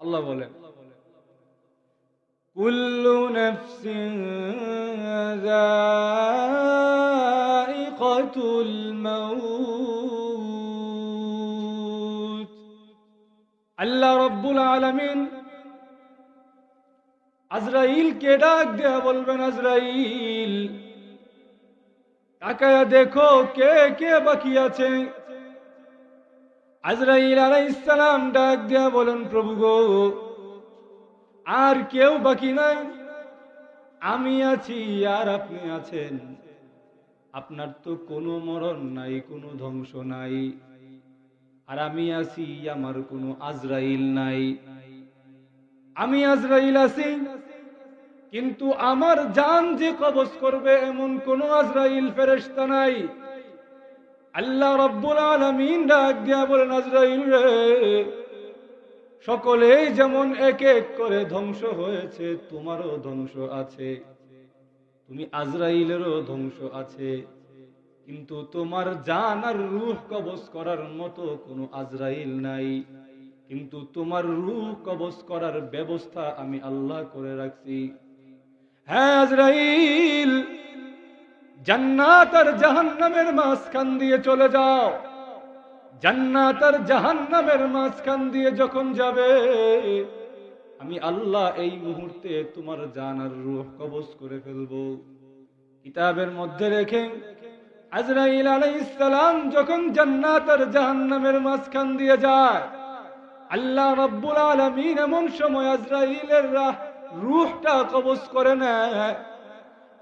আল্লাহ বলেন, কুল্লু নাফসিন যায়িকাতুল মাউত। আল্লাহ রাব্বুল আলামিন আজরাইলকে ডাক দেয়া বলবেন, আজরাইল তাকায়া দেখো কে কে বাকি আছে। আজরাইল আলাইহিস সালাম ডাক দেয়া বলেন, প্রভু গো, আর কেউ বাকি নাই, আমি আছি আর আপনি আছেন। আপনার তো কোনো মরণ নাই, কোনো ধ্বংস নাই, আর আমি আছি, আমার কোনো আজরাইল নাই। আমি আজরাইল আছি, কিন্তু আমার জান যে কবজ করবে এমন কোন আজরাইল ফেরেশতা নাই। আল্লাহ রাব্বুল আলামিন ডাক দিয়া বলেন, আজরাইল রে, সকলেই যেমন এক এক করে ধ্বংস হয়েছে, তোমারও ধ্বংস আছে, তুমি আজরাইলেরও ধ্বংস আছে, কিন্তু তোমার জান আর রূহ কবজ করার মতো কোনো আজরাইল নাই। কিন্তু তোমার রূহ কবজ করার ব্যবস্থা আমি আল্লাহ করে রাখছি। হ্যাঁ আজরাইল, জান্নাত আর জাহান্নামের মাঝখান দিয়ে চলে যাও। জান্নাত আর জাহান্নামের মাঝখান দিয়ে যখন যাবে, আমি আল্লাহ এই মুহূর্তে তোমার জান আর রূহ কবজ করে ফেলবো। কিতাবের মধ্যে রেখে আজরাইল আলাইহিস সালাম যখন জান্নাত আর জাহান্নামের মাঝখান দিয়ে যায়, আল্লাহ রাব্বুল আলামিন এমন সময় আজরাইলের রূহটা কবজ করে নেয়।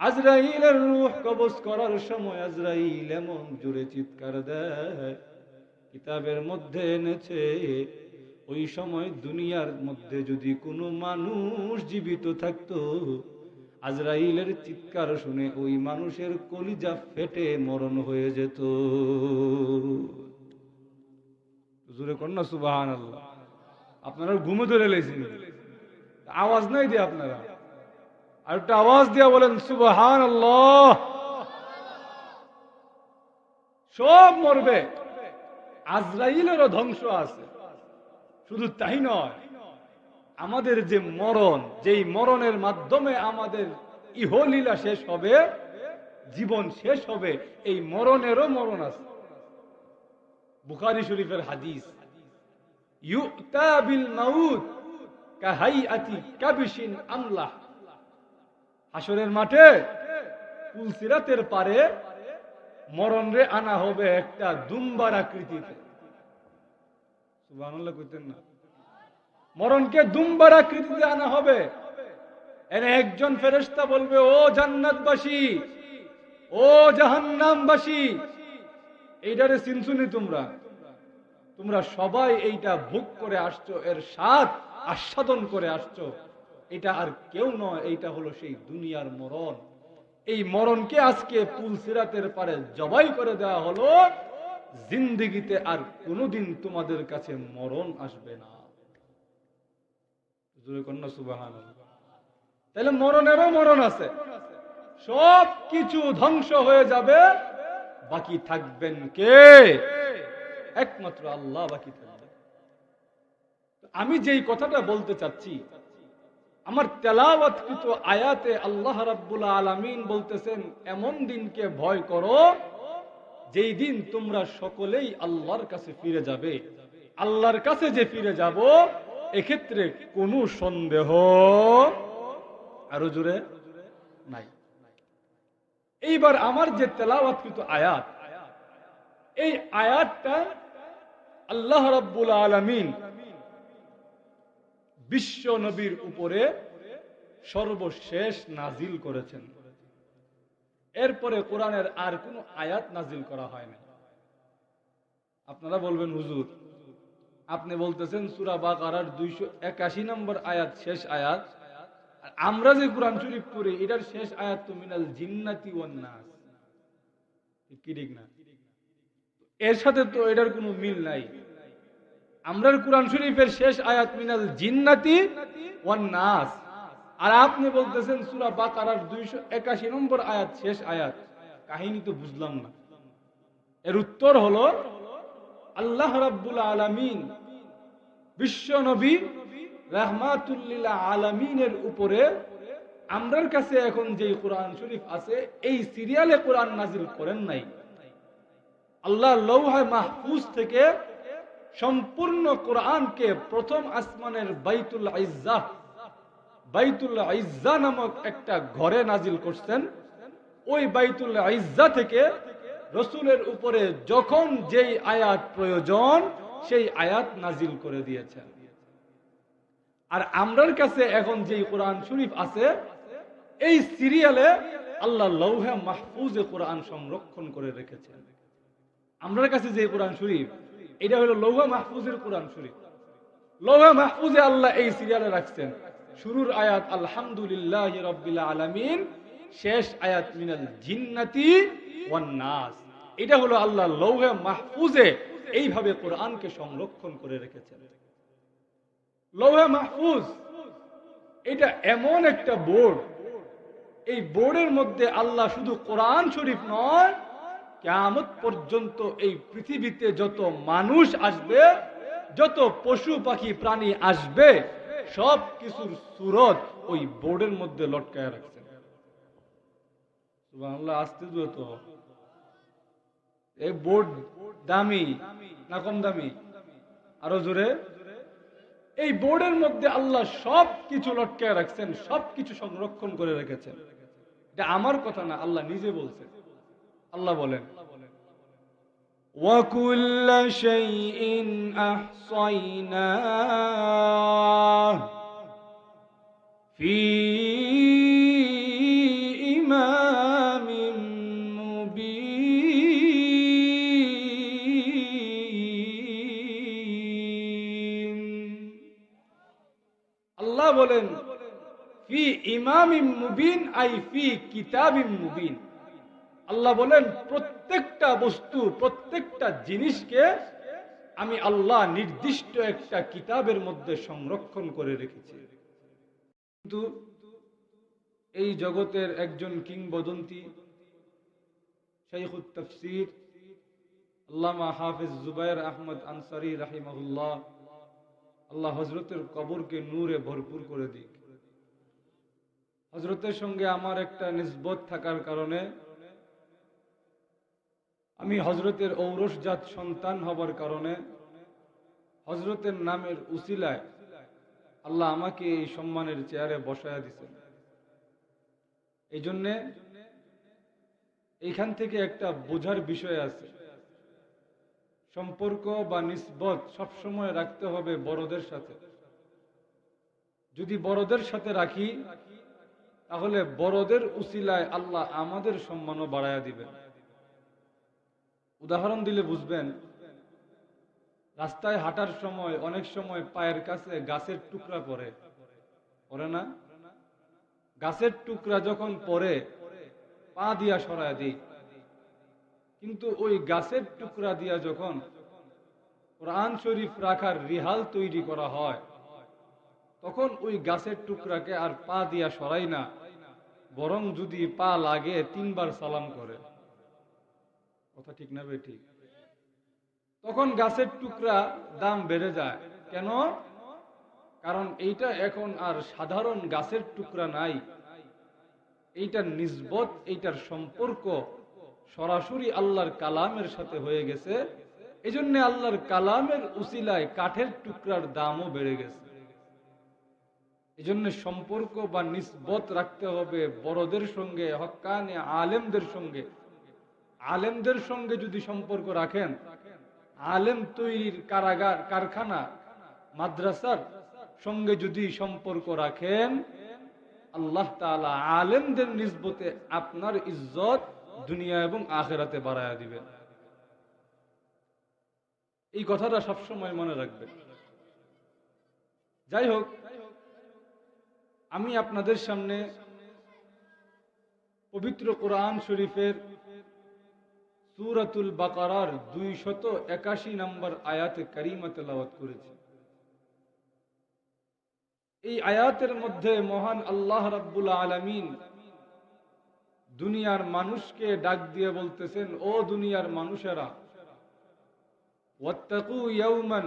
আজরাইলের রূহ কবজ করার সময় আজরাইল এমন জোরে চিৎকার দেয়, কিতাবের মধ্যে এনেছে ওই সময় দুনিয়ার মধ্যে যদি কোনো মানুষ জীবিত থাকতো, আজরাইলের চিৎকার শুনে ওই মানুষের কলিজা ফেটে মরণ হয়ে যেত। জোরে কন্যা সুবহানাল্লাহ। আপনারা ঘুমে ধরে লেছেন, আওয়াজ নাই দিয়ে আপনারা আর একটা আওয়াজ দিয়া বলেন সুবহানাল্লাহ। সব মরবে, আজরাইলেরও ধ্বংস আছে। শুধু তাই নয়, আমাদের যে মরণ, যেই মরণের মাধ্যমে আমাদের ইহলীলা শেষ হবে, জীবন শেষ হবে, এই মরণেরও মরণ আছে। বুখারী শরীফের হাদিস, ইউতা বিল মাউত কাহাইআতি কাবিশিন আমলাহ। হাসরের মাঠে পুলসিরাতের পারে মরণ রে আনা হবে একটা দুম্বার আকৃতিতে। সুবহানাল্লাহ কইতেন না? মরণকে দুম্বার আকৃতিতে আনা হবে। এনে একজন ফেরেশতা বলবে, ও জান্নাতবাসী, ও জাহান্নামবাসী, এইটারে চিনছুনি তোমরা? তোমরা সবাই এইটা ভোগ করে আসছো, এর স্বাদ আস্বাদন করে আসছো। এটা আর কেউ নয়, এইটা হলো সেই দুনিয়ার মরণ। এই মরণকে আজকে পুলসিরাতের পারে জবাই করে দেওয়া হলো। জিন্দেগিতে আর কোনোদিন তোমাদের কাছে মরণ আসবে না। জোরে কন্যা সুবহানাল্লাহ। তাহলে মরণেরও মরণ আছে, সব কিছু ধ্বংস হয়ে যাবে, বাকি থাকবেন কে? একমাত্র আল্লাহ বাকি থাকবে। আমি যেই কথাটা বলতে চাচ্ছি, আমার তেলাওয়াতকৃত আয়াতে আল্লাহ রাব্বুল আলামিন বলতেছেন, এমন দিনকে ভয় করো যেই দিন তোমরা সকলেই আল্লাহর কাছে ফিরে যাবে। আল্লাহর কাছে যে ফিরে যাব, এক্ষেত্রে কোনো সন্দেহ আরো জোরে নাই। এইবার আমার যে তেলাওয়াতকৃত আয়াত, এই আয়াতটা আল্লাহ রাব্বুল আলামিন বিশ্ব নবীর উপরে সর্বশেষ নাজিল করেছেন। এরপরে কোরআনের আর কোন আয়াত নাজিল করা হয় না। আপনারা বলবেন, হুজুর আপনি বলতেছেন সূরা বাকারার 281 নম্বর আয়াত শেষ আয়াত, আর আমরা যে কোরআন শরীফ পড়ি এটার শেষ আয়াত তো মিনাল জিন্নাতি ওয়ান নাস। কি ঠিক না? এর সাথে তো এটার কোনো মিল নাই। আমরার কোরআন শরীফের শেষ আয়াত মিনাল জিন্নাতি ওয়ান নাস, আর আপনি বলতেছেন সূরা বাকারার 281 নম্বর আয়াত শেষ আয়াত। কাহিনী তো বুঝলাম না। এর উত্তর হলো, আল্লাহ রাব্বুল আলামিন বিশ্ব নবী রাহমাতুল লিল আলামিনের উপরে আমরার কাছে এখন যেই কোরআন শরীফ আছে এই সিরিয়ালে কোরআন নাজিল করেন নাই। আল্লাহ লৌহে মাহফুজ থেকে সম্পূর্ণ কোরআনকে প্রথম আসমানের বাইতুল ইজ্জা নামক একটা ঘরে নাজিল করছেন। ওই বাইতুল ইজ্জা থেকে রসুলের উপরে যখন যেই আয়াত প্রয়োজন সেই আয়াত নাজিল করে দিয়েছেন। আর আমরার কাছে এখন যেই কোরআন শরীফ আছে এই সিরিয়ালে আল্লাহ লৌহে মাহফুজে কোরআন সংরক্ষণ করে রেখেছেন। আমরার কাছে যে কোরআন শরীফ এটা হলো লৌহে মাহফুজের কোরআন শরীফ। লৌহে মাহফুজে আল্লাহ এই সিরিয়ালে রাখছেন। শুরুর আয়াত আলহামদুলিল্লাহি রাব্বিল আলামিন, শেষ আয়াত মিনাল জিন্নাতি ওয়ান নাস। এটা হলো আল্লাহ লৌহে মাহফুজে এইভাবে কোরআনকে সংরক্ষণ করে রেখেছেন। লৌহে মাহফুজ এটা এমন একটা বোর্ড, এই বোর্ডের মধ্যে আল্লাহ শুধু কোরআন শরীফ নয়, কিয়ামত পর্যন্ত এই পৃথিবীতে যত মানুষ আসবে, যত পশু পাখি প্রাণী আসবে, সব কিছুর সূরত ওই বোর্ডের মধ্যে লটকায় রাখছেন। সুবহানাল্লাহ। আসতে তো এই বোর্ড দামি না কম দামি? আরো জোরে। এই বোর্ডের মধ্যে আল্লাহ সব কিছু লটকায় রাখছেন, সব কিছু সংরক্ষণ করে রেখেছেন। এটা আমার কথা না, আল্লাহ নিজে বলছেন। আল্লাহ বলেন وَكُلَّ شَيْءٍ أَحْصَيْنَاهُ فِي إِمَامٍ مُبِينٍ। আল্লাহ বলেন ফি ইমামিম মুবিন, আই ফি কিতাবিম মুবিন। আল্লাহ বলেন প্রত্যেকটা বস্তু, প্রত্যেকটা জিনিসকে আমি আল্লাহ নির্দিষ্ট একটা কিতাবের মধ্যে সংরক্ষণ করে রেখেছি। কিন্তু এই জগতের একজন কিংবদন্তি শাইখুত তাফসীর আল্লামা হাফেজ জুবায়ের আহমদ আনসারী রাহিমাহুল্লাহ, আল্লাহ হযরতের কবরকে নূরে ভরপুর করে দিক। হযরতের সঙ্গে আমার একটা নিসবত থাকার কারণে, আমি হযরতের ঔরসজাত সন্তান হবার কারণে, হযরতের নামের উসিলায় আল্লাহ আমাকে এই সম্মানের চেয়ারে বসায়া দিয়েছেন। এই জন্যে এইখান থেকে একটা বোঝার বিষয় আছে, সম্পর্ক বা নিসবত সবসময় রাখতে হবে বড়দের সাথে। যদি বড়দের সাথে রাখি তাহলে বড়দের উসিলায় আল্লাহ আমাদের সম্মানও বাড়ায়া দিবেন। উদাহরণ দিলে বুঝবেন, রাস্তায় হাঁটার সময় অনেক সময় পায়ের কাছে গাছের টুকরা পড়ে না? গাছের টুকরা যখন পড়ে পা দিয়া সরায় দিই, কিন্তু ওই গাছের টুকরা দিয়া যখন কোরআন শরীফ রাখার রিহাল তৈরি করা হয়, তখন ওই গাছের টুকরাকে আর পা দিয়া সরাই না, বরং যদি পা লাগে 3 বার সালাম করে। কথা ঠিক না বে ঠিক? তখন গাছের টুকরা দাম বেড়ে যায়। কেন? কারণ এইটা এখন আর সাধারণ গাছের টুকরা নাই, এইটার নিসবত, এইটার সম্পর্ক সরাসরি আল্লাহর কালামের সাথে হয়ে গেছে। এজন্য আল্লাহর কালামের উসিলায় কাঠের টুকরার দামও বেড়ে গেছে। এজন্য সম্পর্ক বা নিসবত রাখতে হবে বড়দের সঙ্গে, হক্কানি আলেমদের সঙ্গে। আলেমদের সঙ্গে যদি সম্পর্ক রাখেন, আলেম তৈরির কারাগার, কারখানা, মাদ্রাসার সঙ্গে যদি সম্পর্ক রাখেন, আল্লাহ তাআলা আলেমদের নিসবতে আপনার ইজ্জত দুনিয়া এবং আখিরাতে বাড়ায়া দিবেন। এই কথাটা সবসময় মনে রাখবেন। যাই হোক, আমি আপনাদের সামনে পবিত্র কোরআন শরীফের সূরাতুল বাকারার 281 নম্বর আয়াতে কারিমা তেলাওয়াত করেছি। এই আয়াতের মধ্যে মহান আল্লাহ রাব্বুল আলামিন দুনিয়ার মানুষকে ডাক দিয়ে বলতেছেন, ও দুনিয়ার মানুষেরা, ওয়াত্তাকু ইয়াওমান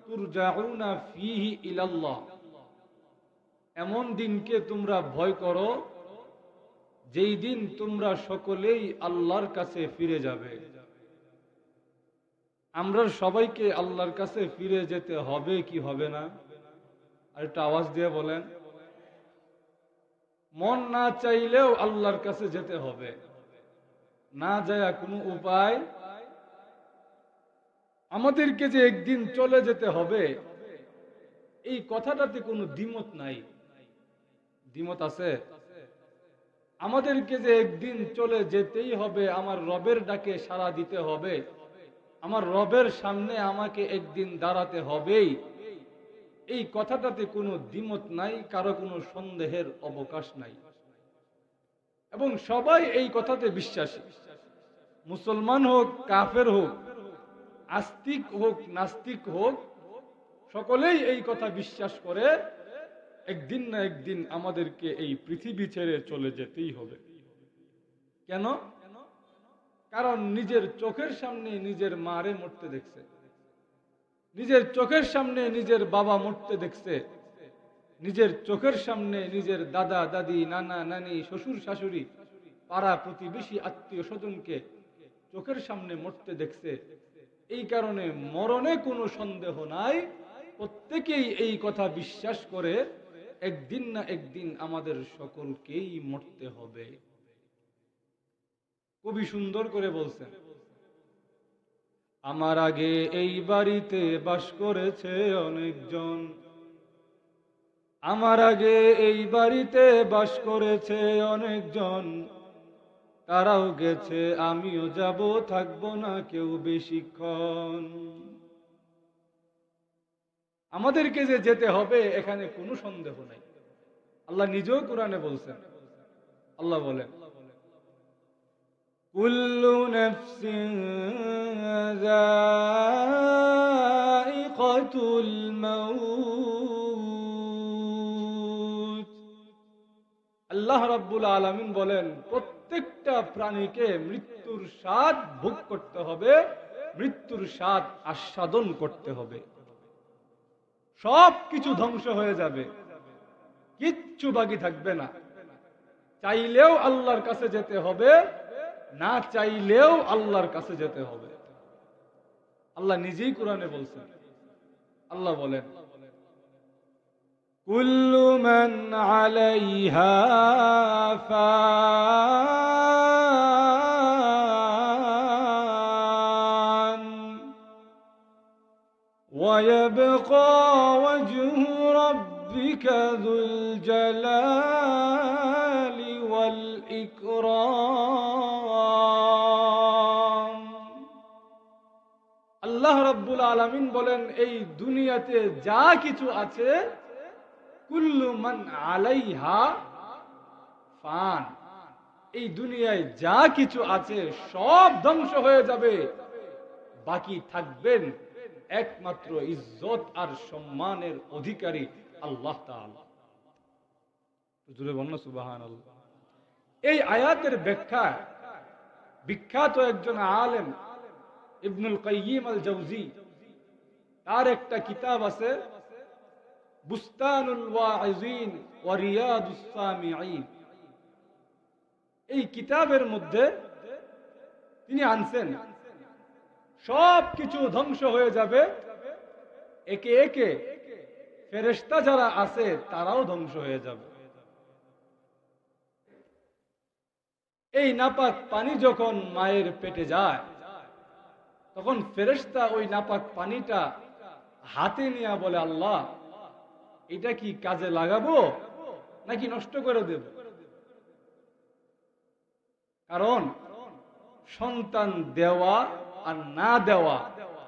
তুরজাউনা ফীহি ইলাল্লাহ, এমন দিনকে তোমরা ভয় করো যেই দিন তোমরা সকলেই আল্লাহর কাছে ফিরে যাবে। আমরা সবাইকে আল্লাহর কাছে ফিরে যেতে হবে কি হবে না? আর একটা আওয়াজ দিয়ে বলেন। মন না চাইলেও আল্লাহর কাছে যেতে হবে, না যায় কোনো উপায়। আমাদেরকে যে একদিন চলে যেতে হবে, এই কথাটাতে কোনো দ্বিমত নাই। দ্বিমত আছে? আমাদেরকে যে একদিন চলে যেতেই হবে, আমার রবের ডাকে সাড়া দিতে হবে, আমার রবের সামনে আমাকে একদিন দাঁড়াতে হবেই, এই কথাটাতে কোনো দ্বিমত নাই, কারো কোনো সন্দেহের অবকাশ নাই। এবং সবাই এই কথাতে বিশ্বাসী, মুসলমান হোক, কাফের হোক, আস্তিক হোক, নাস্তিক হোক, সকলেই এই কথা বিশ্বাস করে একদিন না একদিন আমাদেরকে এই পৃথিবী ছেড়ে চলে যেতেই হবে। কেন? কারণ নিজের চোখের সামনে নিজের মারে মরতে দেখছে, নিজের চোখের সামনে নিজের বাবা মরতে দেখছে, নিজের চোখের সামনে নিজের দাদা দাদি, নানা নানি, শ্বশুর শাশুড়ি, পাড়া প্রতিবেশী, আত্মীয় স্বজনকে চোখের সামনে মরতে দেখছে। এই কারণে মরণে কোনো সন্দেহ নাই, প্রত্যেকেই এই কথা বিশ্বাস করে একদিন না একদিন আমাদের সকলকেই মরতে হবে। কবি সুন্দর করে বলছেন, আমার আগে এই বাড়িতে বাস করেছে অনেকজন, আমার আগে এই বাড়িতে বাস করেছে অনেকজন, তারাও গেছে আমিও যাব, থাকবো না কেউ বেশিক্ষণ। আমাদেরকে যে যেতে হবে এখানে কোনো সন্দেহ নাই। আল্লাহ নিজেও কোরআনে বলছেন, আল্লাহ বলেন, কুল্লু নাফসিন যায়িকাতুল মাউত। আল্লাহ রাব্বুল আলামিন বলেন, প্রত্যেকটা প্রাণীকে মৃত্যুর স্বাদ ভোগ করতে হবে, মৃত্যুর স্বাদ আস্বাদন করতে হবে। সব কিছু ধ্বংস হয়ে যাবে, কিচ্ছু বাকি থাকবে না। চাইলেও আল্লাহর কাছে যেতে হবে, না চাইলেও আল্লাহর কাছে যেতে হবে। আল্লাহ নিজেই কোরআনে বলছেন, আল্লাহ বলেন, কুল্লু মান আলাইহা ফান ওয়া ইয়াবকা ওয়াজহু রাব্বিকা যুল জালালি ওয়াল ইকরাম। আল্লাহ রাব্বুল আলামিন বলেন, এই দুনিয়াতে যা কিছু আছে, কুল্লু মান আলাইহা ফান, এই দুনিয়ায় যা কিছু আছে সব ধ্বংস হয়ে যাবে, বাকি থাকবেন একমাত্র ইজ্জত আর সম্মানের অধিকারী আল্লাহ তাআলা। জোরে বলুন সুবহানাল্লাহ। এই আয়াতের ব্যাখ্যা বিখ্যাত একজন আলেম ইবনুল কাইয়িম আল জাওজি, তার একটা কিতাব আছে, বুস্তানুল ওয়াইজিন ওয়া রিয়াদুস সামিঈন। এই কিতাবের মধ্যে তিনি আনছেন, সব কিছু ধ্বংস হয়ে যাবে, একে একে ফেরেশতা যারা আছে তারাও ধ্বংস হয়ে যাবে। এই নাপাক পানি যখন মায়ের পেটে যায়, তখন ফেরেশতা ওই নাপাক পানিটা হাতে নিয়ে বলে, আল্লাহ এটা কি কাজে লাগাবো নাকি নষ্ট করে দেব? কারণ সন্তান দেওয়া আর না দেওয়া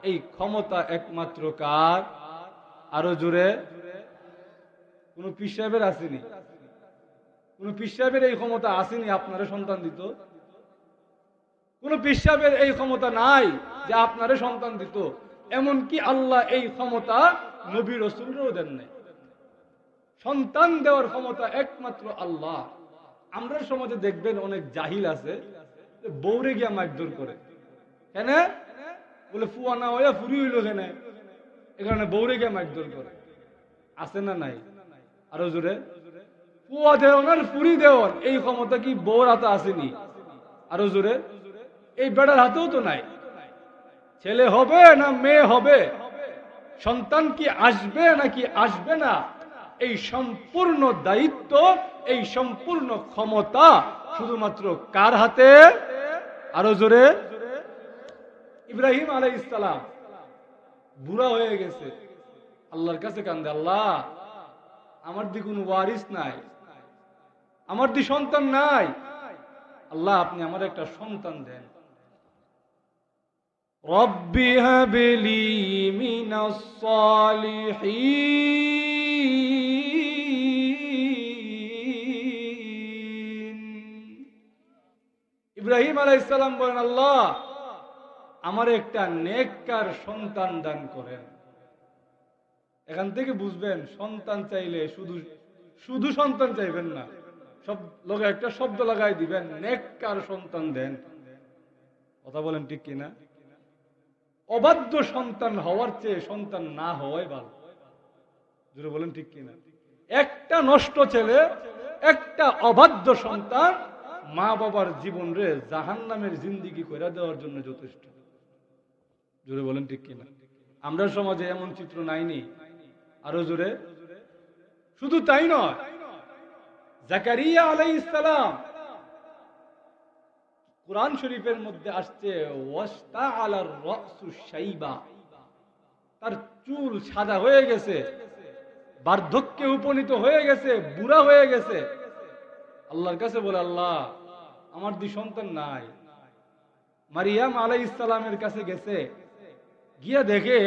এই ক্ষমতা একমাত্র কার? আরো জোরে। কোন পীর সাহেবের আসেনি? কোন পীর সাহেবের এই ক্ষমতা আসেনি আপনারে সন্তান দিত? কোন পীর সাহেবের এই ক্ষমতা নাই যে আপনারে সন্তান দিত? এমনকি আল্লাহ এই ক্ষমতা নবী রাসূলরাও দেন নাই। সন্তান দেওয়ার ক্ষমতা একমাত্র আল্লাহ। আমরা সমাজে দেখবেন অনেক জাহিল আছে, বউরে গিয়া মারধর করে। কেন? বলে ফুয়া না হইয়া ফুরি হইল কেন, এ কারণে বউরে গিয়া মারধর করে। আছে না নাই? আরো জোরে, পুয়া দেওয়ান আর ফুরি দেওয়ান এই ক্ষমতা কি বউর হাতে আসেনি? আরো জোরে, এই বেড়ার হাতেও তো নাই। ছেলে হবে না মেয়ে হবে, সন্তান কি আসবে নাকি আসবে না, এই সম্পূর্ণ দায়িত্ব, এই সম্পূর্ণ ক্ষমতা শুধুমাত্র কার হাতে? আরো জোরে, ইব্রাহিম আলাইহিস সালাম বুড়া হয়ে গেছে, আল্লাহর কাছে কান্দে, আল্লাহ আমার দি কোনো ওয়ারিস নাই, আমার দি সন্তান নাই, আল্লাহ আপনি আমার একটা সন্তান দেন। রব্বি হাবলি মিনাস সালিহিন। ইব্রাহিম আলাইহিস সালাম বলেন, আল্লাহ আমার একটা নেককার সন্তান দান করেন। এখান থেকে বুঝবেন, সন্তান চাইলে শুধু শুধু সন্তান চাইবেন না, সব লোক একটা শব্দ লাগাই দিবেন, নেককার সন্তান দেন। কথা বলেন ঠিক কিনা? অবাধ্য সন্তান হওয়ার চেয়ে সন্তান না হওয়াই ভালো। জোরে বলেন ঠিক কিনা? একটা নষ্ট ছেলে, একটা অবাধ্য সন্তান মা বাবার জীবন রে জাহান্নামের জিন্দেগি কইরা দেওয়ার জন্য যথেষ্ট। জোরে বলেন ঠিক কিনা? আমরা সমাজে এমন চিত্র নাইনি? আরো জোরে, শুধু তাই নয়, জাকারিয়া আলাইহিস সালাম, কুরআন শরীফের মধ্যে আসছে ওয়াস্তাআলার রাসু শাইবা, তার চুল সাদা হয়ে গেছে, বার্ধক্যে উপনীত হয়ে গেছে, বুড়া হয়ে গেছে। আল্লাহর কাছে বলে, আল্লাহ আমার দুই সন্তান নাই। মারিয়াম আলাইহিস সালামের কাছে গেছে, গিয়া দেখে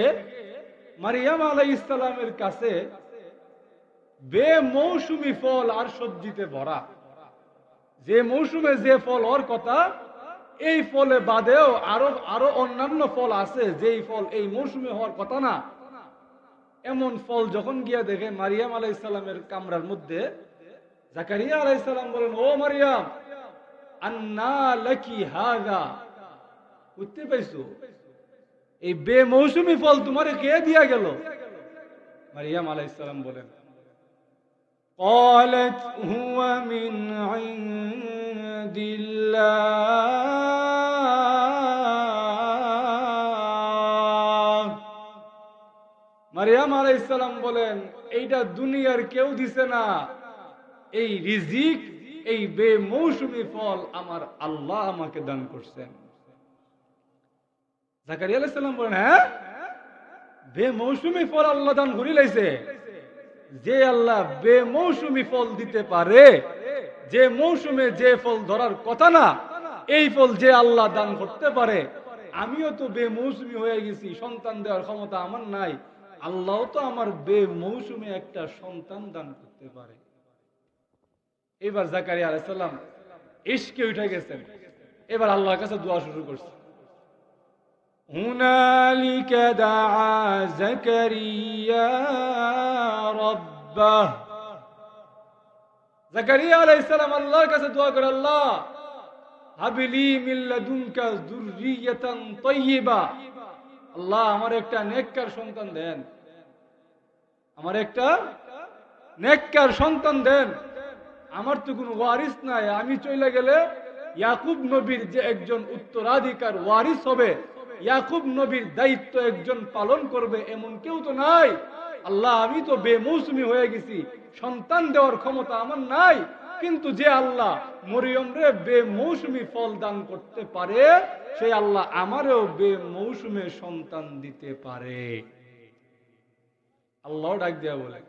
মারিয়াম আলাইহিস সালামের কাছে বেমৌসুমি ফল আর সবজিতে ভরা। যে মৌসুমে যে ফল হওয়ার কথা, এই ফলে বাদেও আরো অন্যান্য ফল আছে, যেই ফল এই মৌসুমে হওয়ার কথা না, এমন ফল যখন গিয়া দেখে মারিয়াম আলাইহিস সালামের কামরার মধ্যে, জাকারিয়া আলাইহিস সালাম বলেন, ও মারিয়াম, আন্না লাকি হাযা, বুঝতে পাইছো এই বেমৌসুমি ফল তোমারে কে দিয়া গেল? মারিয়াম আলাইহিস সালাম বলেন, قالت هو من عند الله। মারিয়াম আলাইহিস সালাম বলেন, এইটা দুনিয়ার কেউ দিছে না, এই রিজিক, এই বেমৌসুমি ফল আমার আল্লাহ আমাকে দান করছেন। জাকারিয়া আলাইহিস সালাম বলেন, হ্যাঁ বেমৌসুমি ফল আল্লাহ দান করি লাইছে? যে আল্লাহ বেমৌসুমি ফল দিতে পারে, যে মৌসুমে যে ফল ধরার কথা না, এই ফল যে আল্লাহ দান করতে পারে, আমিও তো বেমৌসুমি হয়ে গেছি, সন্তান দেওয়ার ক্ষমতা আমার নাই, আল্লাহ তো আমার বেমৌসুমে একটা সন্তান দান করতে পারে। এবার জাকারিয়া আলাইহিস সালাম ইশকে উঠে গেছেন, এবার আল্লাহর কাছে দোয়া শুরু করছে। هنالك دعا زكريا ربه। জাকারিয়া আলাইহিস সালাম আল্লাহর কাছে দোয়া করে, আল্লাহ হাবিলি মিন লাদুনকা যুররিয়াতান তাইয়্যিবা, আল্লাহ আমার একটা নেককার সন্তান দেন, আমার একটা নেককার সন্তান দেন। আমার তো কোনো ওয়ারিস নাই, আমি চলে গেলে ইয়াকুব নবীর যে একজন উত্তরাধিকার ওয়ারিস হবে, ইয়াকুব নবীর দায়িত্ব একজন পালন করবে, এমন কেউ তো নাই। আল্লাহ আমি তো বেমৌসুমি হয়ে গেছি, সন্তান দেওয়ার ক্ষমতা আমার নাই, কিন্তু যে আল্লাহ মরিয়ম রে বেমৌসুমি ফল দান করতে পারে, সেই আল্লাহ আমারও বেমৌসুমে সন্তান দিতে পারে। আল্লাহ ডাক দিয়া বলে,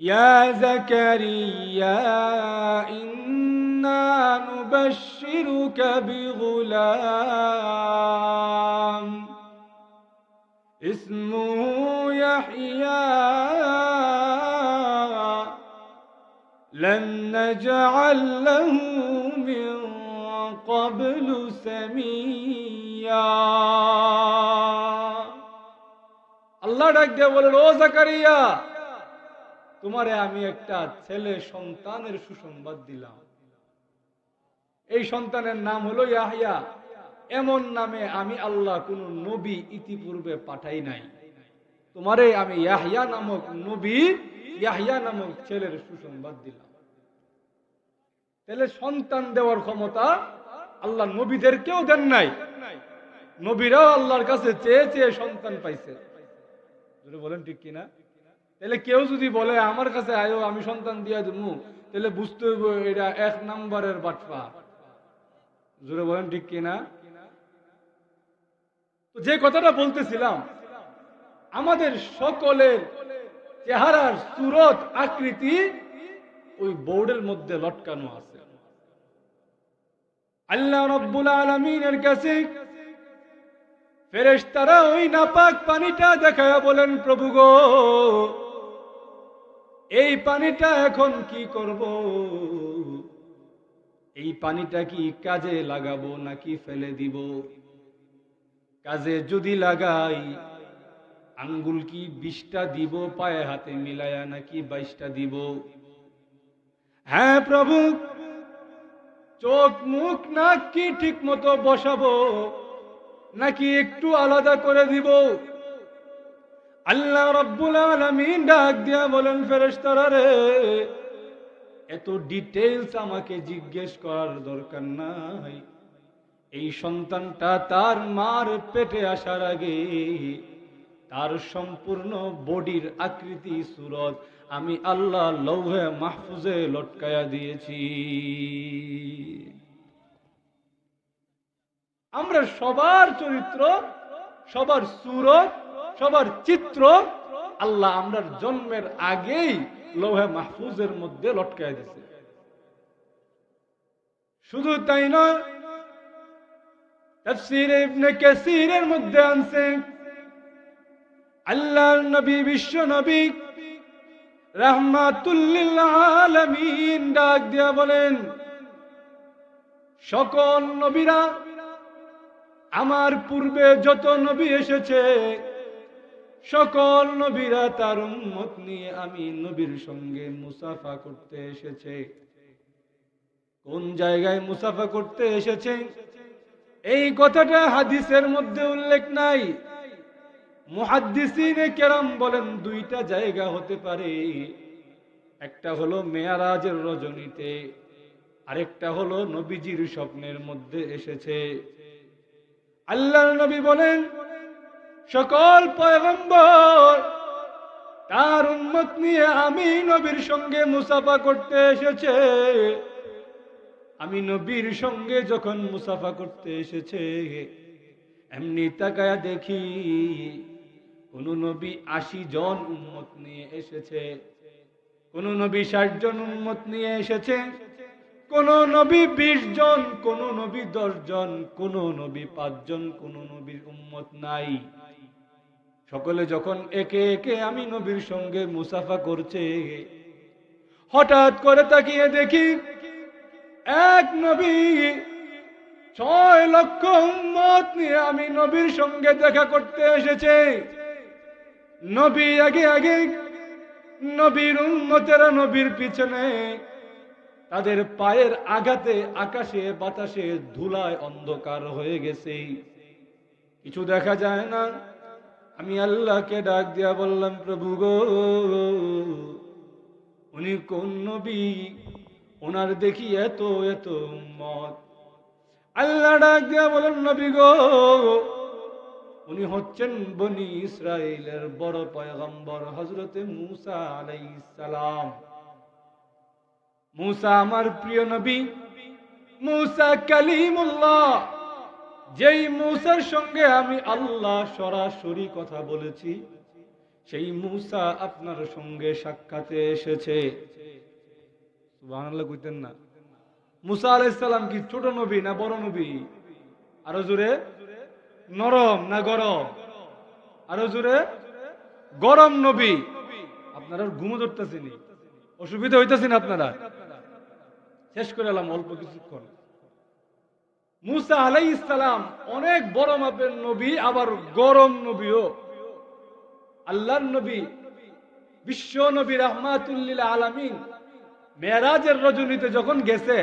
ইয়া জাকারিয়া ইন্না নুবাশশিরুকা বিগুলাম ইসমুহু ইয়াহইয়া লান নাজআল লাহু মিন ক্বাবলু সামিয়্যা। আল্লাহ ডাক দিয়ে বলেন, ও জাকারিয়া, তোমারে আমি একটা ছেলে সন্তানের সুসংবাদ দিলাম। এই সন্তানের নাম হলো ইয়াহইয়া। এমন নামে আমি আল্লাহ কোন নবী ইতিপূর্বে পাঠাই নাই। তোমারে আমি ইয়াহইয়া নামক নবী ইয়াহইয়া নামক ছেলের সুসংবাদ দিলাম। তাহলে সন্তান দেওয়ার ক্ষমতা আল্লাহ নবীদেরকেও দেন নাই, নবীরাও আল্লাহর কাছে চেয়ে চেয়ে সন্তান পাইছে। বলেন ঠিক কিনা? তাহলে কেউ যদি বলে আমার কাছে আয়ো আমি সন্তান দিয়া দেবো, তাহলে বুঝতে হইব এটা 1 নম্বরের বাটপার। জোরে বলেন ঠিক কিনা? তো যে কথাটা বলতেছিলাম, আমাদের সকলের চেহারার সুরত আকৃতি ওই বোর্ডের মধ্যে লটকানো আছে। আল্লাহ রাব্বুল আলামিনের কাছে ফেরেশতারা ওই নাপাক পানিটা দেখায়া বলেন, প্রভু গো, এই পানিটা এখন কি করব? এই পানিটা কি কাজে লাগাবো নাকি ফেলে দিব? কাজে যদি লাগাই, আঙ্গুল কি 20টা দিব পায়ে হাতে মিলায়া নাকি 22টা দিব? হ্যাঁ প্রভু, চোখ মুখ নাক কি ঠিক মতো বসাবো নাকি একটু আলাদা করে দিব? আল্লাহ রাব্বুল আলামিন ডাক দিয়া বলেন, ফেরেশতারা রে, এত ডিটেইলস আমাকে জিজ্ঞেস করার দরকার নাই। এই সন্তানটা তার মার পেটে আসার আগে তার সম্পূর্ণ বডির আকৃতি সুরত আমি আল্লাহ লৌহে মাহফুজে লটকায়া দিয়েছি। আমরা সবার চরিত্র, সবার সুরত, সবার চিত্র আল্লাহ আমরা জন্মের আগেই লৌহে মাহফুজের মধ্যে লটকায়া দিয়েছে। শুধু তাই নয়, তাফসীর ইবনে কাসীরের মধ্যে আনছে, আল্লাহর নবী, বিশ্ব নবী রাহমাতুল লিল আলামিন ডাক দিয়া বলেন, সকল নবীরা, আমার পূর্বে যত নবী এসেছে সকল নবীরা তার উম্মত নিয়ে আমি নবীর সঙ্গে মুসাফা করতে এসেছে। কোন জায়গায় মুসাফা করতে এসেছে এই কথাটা হাদিসের মধ্যে উল্লেখ নাই। মুহাদ্দিসিনে কেরাম বলেন 2টা জায়গা হতে পারে, একটা হলো মেয়ারাজের রজনীতে, আরেকটা হলো নবীজির স্বপ্নের মধ্যে এসেছে। আল্লাহর নবী বলেন, সকল পয়গম্বর তার উম্মত নিয়ে আমি নবীর সঙ্গে মুসাফা করতে এসেছে। আমি নবীর সঙ্গে যখন মুসাফা করতে এসেছে, এমনি তাকায়া দেখি কোন নবী 80 জন উম্মত নিয়ে এসেছে, কোন নবী 60 জন উম্মত নিয়ে এসেছে, কোন নবী 20 জন, কোন নবী 10 জন, কোন নবী 5 জন, কোন নবীর উম্মত নাই। সকলে যখন একে একে আমি নবীর সঙ্গে মুসাফা করছে, হঠাৎ করে তাকিয়ে দেখি এক নবী 6 লক্ষ উম্মত নিয়ে আমি নবীর সঙ্গে দেখা করতে এসেছে। নবী আগে আগে, নবীর উম্মতেরা নবীর পিছনে, তাদের পায়ের আঘাতে আকাশে বাতাসে ধুলায় অন্ধকার হয়ে গেছে, কিছু দেখা যায় না। আমি আল্লাহকে ডাক দিয়া বললাম, প্রভু গো, উনি কোন নবী? ওনার দেখি এত এত উম্মত। আল্লাহ ডাক দিয়া বলেন, নবী গো, উনি হচ্ছেন বনি ইসরাইলের বড় পয়গম্বর হযরতে মূসা আলাইহিস সালাম। মূসা আমার প্রিয় নবী, মূসা কালিমুল্লাহ, যেই মূসার সঙ্গে আমি আল্লাহ সরাসরি কথা বলেছি, সেই মূসা আপনার সঙ্গে সাক্ষাতে এসেছে। সুবহানাল্লাহ কইতেন না? মূসা আলাইহিস সালাম কি ছোট নবী না বড় নবী? আরো জোরে, নরম না গরম? আরো জোরে, গরম নবী। আপনারা ঘুমো ধরতেছেন, অসুবিধা হইতেছেন আপনারা? শেষ করে এলাম অল্প কিছুক্ষণ। মূসা আলাইহিস সালাম অনেক বড় মাপের নবী, আবার গরম নবীও। আল্লাহর নবী, বিশ্ব নবী রাহমাতুল লিল আলামিন মেরাজের রজনীতে যখন গেছে,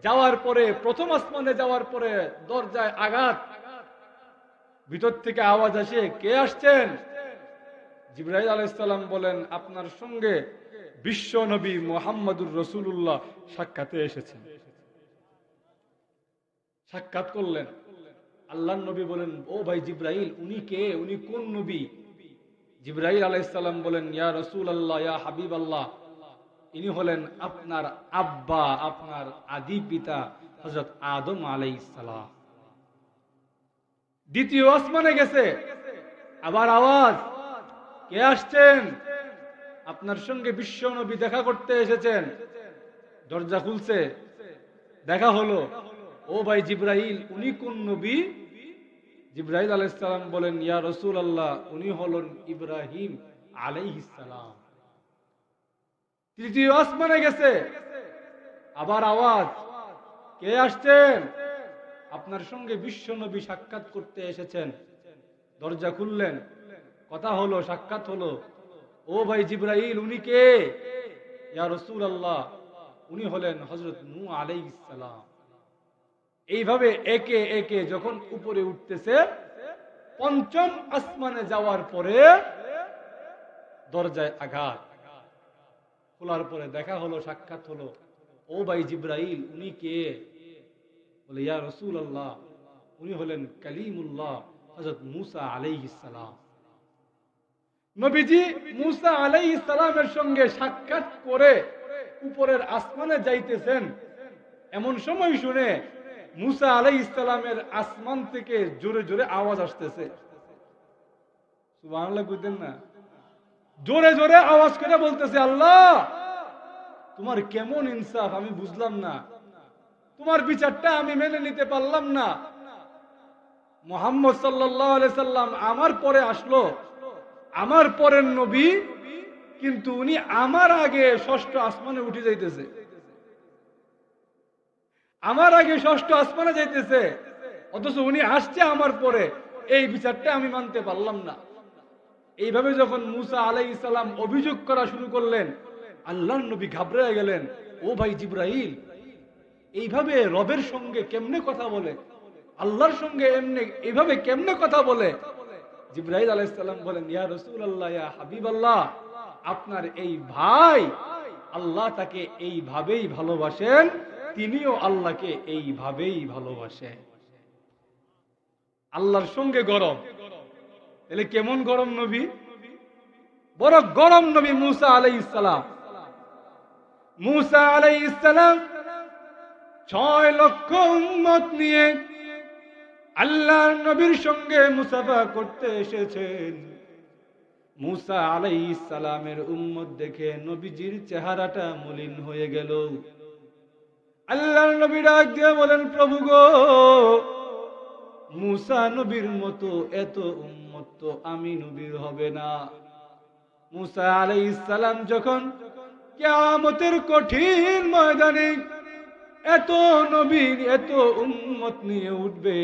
যাওয়ার পরে প্রথম আসমানে যাওয়ার পরে দরজায় আঘাত, ভিতর থেকে আওয়াজ আসে, কে আসছেন? জিবরাইল আলাইহিস সালাম বলেন, আপনার সঙ্গে বিশ্ব নবী মুহাম্মদুর রাসূলুল্লাহ সাক্ষাতে এসেছেন। সাক্ষাৎ করলেন। আল্লাহর নবী বলেন, ও ভাই জিবরাইল, উনি কে? উনি কোন নবী? জিবরাইল আলাইহিস সালাম বলেন, ইয়া রাসূলুল্লাহ, ইয়া হাবিবাল্লাহ, ইনি হলেন আপনার আব্বা, আপনার আদি পিতা হযরত আদম আলাইহিস সালাম। দ্বিতীয় আসমানে গেছে, আবার আওয়াজ, কে আসছেন? আপনার সঙ্গে বিশ্ব নবী দেখা করতে এসেছেন। দরজা খুলছে, দেখা হলো। ও ভাই জিবরাইল, উনি কোন নবী? জিবরাইল আলাইহিস সালাম বলেন, ইয়া রাসূলুল্লাহ, উনি হলেন ইব্রাহিম আলাইহিস সালাম। তৃতীয় আসমানে গেছে, আবার আওয়াজ, কে আসছেন? আপনার সঙ্গে বিশ্ব নবী সাক্ষাৎ করতে এসেছেন। দরজা খুললেন, কথা হলো, সাক্ষাৎ হলো। ও ভাই জিবরাইল, উনি কে? ইয়া রাসূলুল্লাহ, উনি হলেন হযরত নূহ আলাইহিস সালাম। এইভাবে একে একে যখন উপরে উঠতেছে, পঞ্চম আসমানে যাওয়ার পরে দরজায় আঘাত, খোলার পরে দেখা হলো, সাক্ষাৎ হলো। ও ভাই জিবরাইল, উনি কে? বলে, ইয়া রাসূলুল্লাহ, উনি হলেন কালিমুল্লাহ হযরত মূসা আলাইহিস সালাম। নবীজি মূসা আলাইহিস সালামের সঙ্গে সাক্ষাৎ করে উপরের আসমানে যাইতেছেন। এমন সময় শুনে মূসা আলাইহিস সালামের আসমান থেকে জোরে জোরে আওয়াজ আসতেছে। সুবহানাল্লাহ কইতেন না? জোরে জোরে আওয়াজ করে বলতেছে, আল্লাহ তোমার কেমন ইনসাফ, আমি বুঝলাম না, তোমার বিচারটা আমি মেনে নিতে পারলাম না। মুহাম্মদ সাল্লাল্লাহু আলাইহি সাল্লাম আমার পরে আসলো, আমার পরের নবী, কিন্তু উনি আমার আগে ষষ্ঠ আসমানে উঠে যাইতেছে, আমার আগে ষষ্ঠ আসমানে যাইতেছে, অথচ উনি আসছে আমার পরে। এই বিচারটা আমি মানতে পারলাম না। এইভাবে যখন মূসা আলাইহিস সালাম অভিযোগ করা শুরু করলেন, আল্লাহর নবী ঘাবড়ে গেলেন। ও ভাই জিবরাইল, এইভাবে রবের সঙ্গে কেমনে কথা বলে? আল্লাহর সঙ্গে এমনি এইভাবে কেমনে কথা বলে? জিবরাইল আলাইহিস সালাম বলেন, ইয়া রাসূলুল্লাহ, ইয়া হাবিবাল্লাহ, আপনার এই ভাই, আল্লাহ তাকে এইভাবেই ভালোবাসেন, তিনিও আল্লাহকে এইভাবেই ভালোবাসেন। আল্লাহর সঙ্গে গরম, তাহলে কেমন গরম নবী? বড় গরম নবী মূসা আলাইহিস সালাম। মূসা আলাইহিস সালাম 6 লক্ষ উম্মত নিয়ে আল্লাহর নবীর সঙ্গে মুসাফা করতে এসেছেন। মূসা আলাইহিস সালামের উম্মত দেখে নবীজির চেহারাটা মলিন হয়ে গেল। আল্লাহর নবী ডাক দিয়ে বলেন, প্রভু গো, মূসা নবীর মতো এত উম্মত তো আমি নবীর হবে না। মূসা আলাইহিস সালাম যখন কিয়ামতের কঠিন ময়দানে এত নবী, এত উম্মত নিয়ে উঠবে,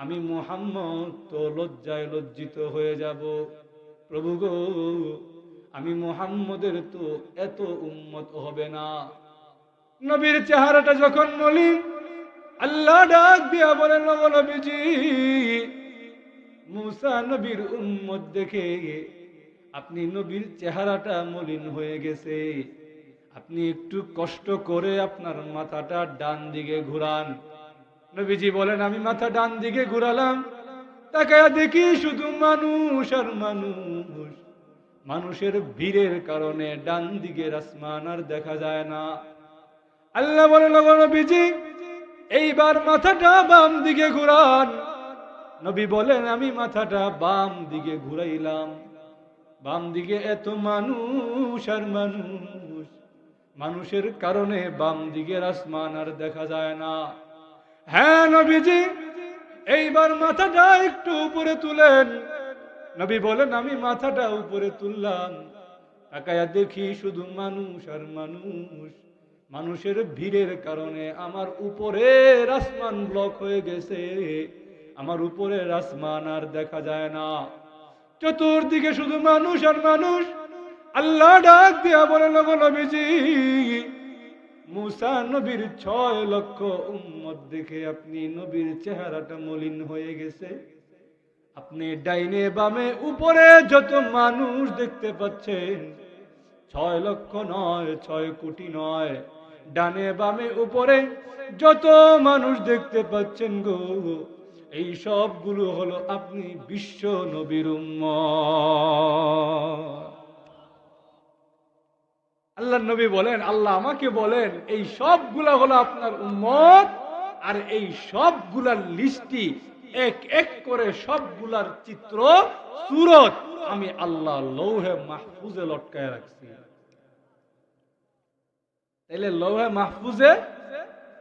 আমি মুহাম্মদ তো লজ্জায় লজ্জিত হয়ে যাব। প্রভু গো, আমি মুহাম্মদের তো এত উম্মত হবে না। নবীর চেহারাটা যখন মলিন, আল্লাহ ডাক দিয়া বলেন, নবীজি, মূসা নবীর উম্মত দেখে আপনি নবীর চেহারাটা মলিন হয়ে গেছে, আপনি একটু কষ্ট করে আপনার মাথাটা ডান দিকে ঘুরান। নবীজি বলেন, আমি মাথা ডান দিকে ঘুরালাম, তাকায়া দেখি শুধু মানুষ আর মানুষ। মানুষের ভিড়ের কারণে ডান দিকের আসমান আর দেখা যায় না। আল্লাহ বলেন, নবীজি, এইবার মাথাটা বাম দিকে ঘুরান। নবী বলেন, আমি মাথাটা বাম দিকে ঘুরাইলাম। বাম দিকে এত মানুষ আর মানুষ, মানুষের কারণে বাম দিকের আসমান আর দেখা যায় না। হ্যাঁ নবীজি, এইবার মাথাটা একটু উপরে তুলেন। নবী বলেন, আমি মাথাটা উপরে তুললাম, তাকায়া দেখি শুধু মানুষ আর মানুষ। মানুষের ভিড়ের কারণে আমার উপরের আসমান ব্লক হয়ে গেছে, আমার উপরের আসমান আর দেখা যায় না। চতুর্দিকে শুধু মানুষ আর মানুষ। আল্লাহ ডাক দিয়া বলেন, নবীজি, মূসা নবীর 6 লক্ষ উম্মত দেখে আপনি নবীর চেহারাটা মলিন হয়ে গেছে, আপনি ডাইনে বামে উপরে যত মানুষ দেখতে পাচ্ছেন, 6 লক্ষ নয়, 6 কোটি নয়, ডানে বামে উপরে যত মানুষ দেখতে পাচ্ছেন গো, এই সবগুলো হলো আপনি বিশ্ব নবীর উম্মত। আল্লাহর নবী বলেন, আল্লাহ আমাকে বলেন এই সবগুলা হলো আপনার উম্মত, আর এই সবগুলার লিস্টি এক এক করে সবগুলার চিত্র সূরত আমি আল্লাহ লৌহে মাহফুজে লটকায় রাখছি। তাইলে লৌহে মাহফুজে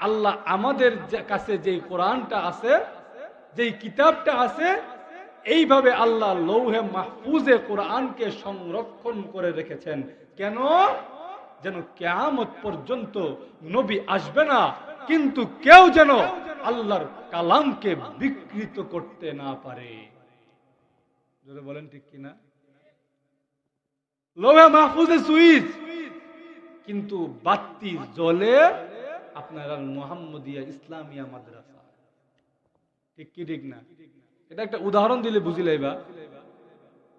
আল্লাহ আমাদের কাছে যেই কোরআনটা আছে, যেই কিতাবটা আছে, এইভাবে আল্লাহ লৌহে মাহফুজে কোরআনকে সংরক্ষণ করে রেখেছেন। কেন? যেন কিয়ামত পর্যন্ত নবী আসবে না, কিন্তু কেউ যেন আল্লাহর কালামকে বিকৃত করতে না পারে। জোরে বলেন ঠিক কিনা? লৌহে মাহফুজে সুইচ, কিন্তু বাতি জ্বলে আপনার মুহাম্মদিয়া ইসলামিয়া মাদ্রাসা। ঠিক কি ঠিক না? এটা একটা উদাহরণ দিলে বুঝিলাইবা।